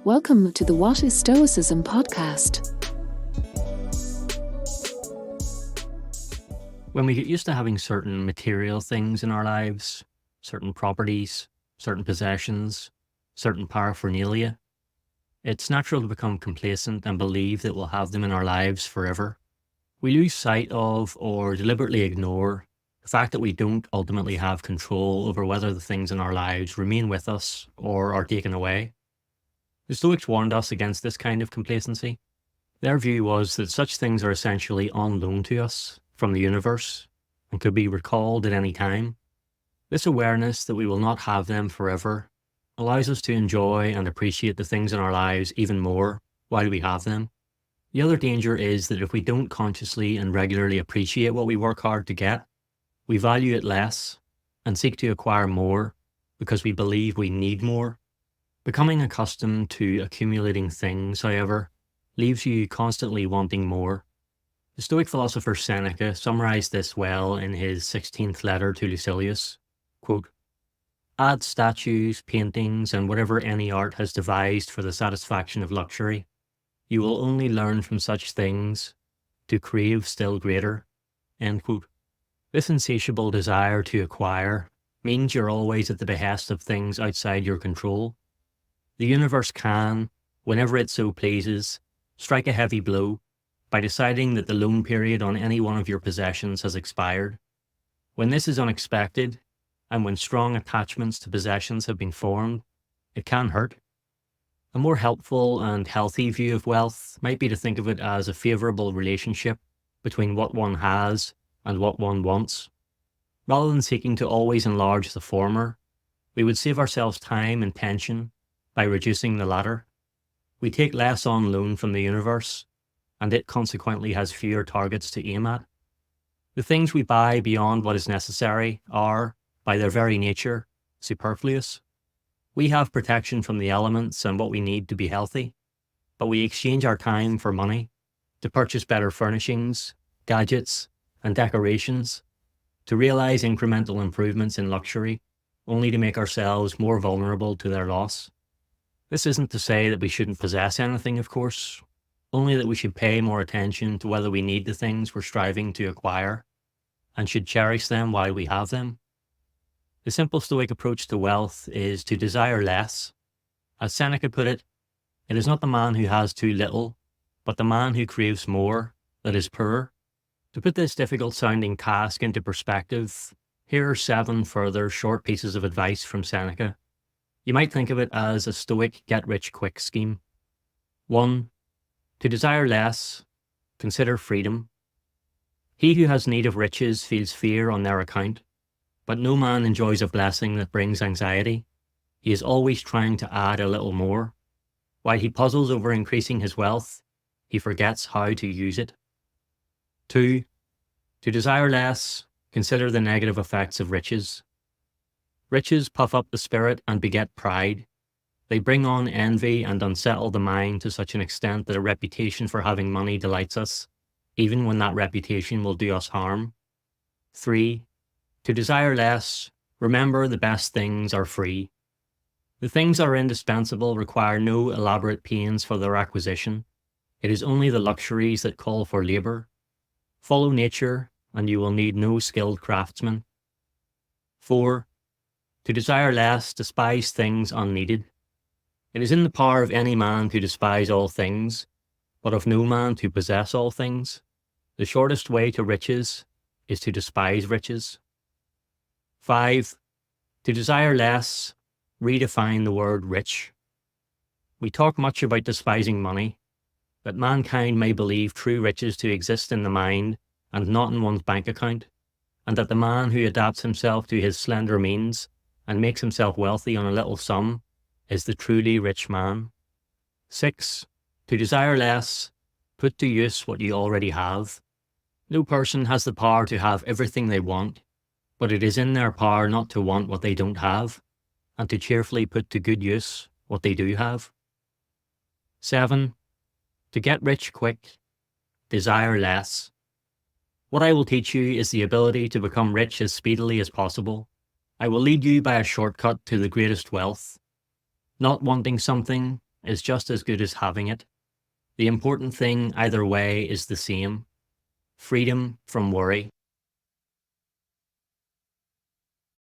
Welcome to the What is Stoicism podcast. When we get used to having certain material things in our lives, certain properties, certain possessions, certain paraphernalia, it's natural to become complacent and believe that we'll have them in our lives forever. We lose sight of or deliberately ignore the fact that we don't ultimately have control over whether the things in our lives remain with us or are taken away. The Stoics warned us against this kind of complacency. Their view was that such things are essentially on loan to us from the universe and could be recalled at any time. This awareness that we will not have them forever allows us to enjoy and appreciate the things in our lives even more while we have them. The other danger is that if we don't consciously and regularly appreciate what we work hard to get, we value it less and seek to acquire more because we believe we need more. Becoming accustomed to accumulating things, however, leaves you constantly wanting more. The Stoic philosopher Seneca summarized this well in his 16th letter to Lucilius. Quote, "Add statues, paintings, and whatever any art has devised for the satisfaction of luxury. You will only learn from such things to crave still greater." End quote. This insatiable desire to acquire means you're always at the behest of things outside your control. The universe can, whenever it so pleases, strike a heavy blow by deciding that the loan period on any one of your possessions has expired. When this is unexpected, and when strong attachments to possessions have been formed, it can hurt. A more helpful and healthy view of wealth might be to think of it as a favourable relationship between what one has and what one wants. Rather than seeking to always enlarge the former, we would save ourselves time and tension by reducing the latter. We take less on loan from the universe, and it consequently has fewer targets to aim at. The things we buy beyond what is necessary are, by their very nature, superfluous. We have protection from the elements and what we need to be healthy, but we exchange our time for money to purchase better furnishings, gadgets, and decorations, to realize incremental improvements in luxury, only to make ourselves more vulnerable to their loss. This isn't to say that we shouldn't possess anything, of course, only that we should pay more attention to whether we need the things we're striving to acquire, and should cherish them while we have them. The simple Stoic approach to wealth is to desire less. As Seneca put it, it is not the man who has too little, but the man who craves more that is poor. To put this difficult-sounding task into perspective, here are 7 further short pieces of advice from Seneca. You might think of it as a Stoic get-rich-quick scheme. 1. To desire less, consider freedom. He who has need of riches feels fear on their account, but no man enjoys a blessing that brings anxiety. He is always trying to add a little more. While he puzzles over increasing his wealth, he forgets how to use it. 2. To desire less, consider the negative effects of riches. Riches puff up the spirit and beget pride. They bring on envy and unsettle the mind to such an extent that a reputation for having money delights us, even when that reputation will do us harm. 3. To desire less, remember the best things are free. The things that are indispensable require no elaborate pains for their acquisition. It is only the luxuries that call for labour. Follow nature, and you will need no skilled craftsman. 4. To desire less, despise things unneeded. It is in the power of any man to despise all things, but of no man to possess all things. The shortest way to riches is to despise riches. 5. To desire less, redefine the word rich. We talk much about despising money, but mankind may believe true riches to exist in the mind and not in one's bank account, and that the man who adapts himself to his slender means and makes himself wealthy on a little sum is the truly rich man. 6. To desire less, put to use what you already have. No person has the power to have everything they want, but it is in their power not to want what they don't have, and to cheerfully put to good use what they do have. 7. To get rich quick, desire less. What I will teach you is the ability to become rich as speedily as possible. I will lead you by a shortcut to the greatest wealth. Not wanting something is just as good as having it. The important thing either way is the same: freedom from worry.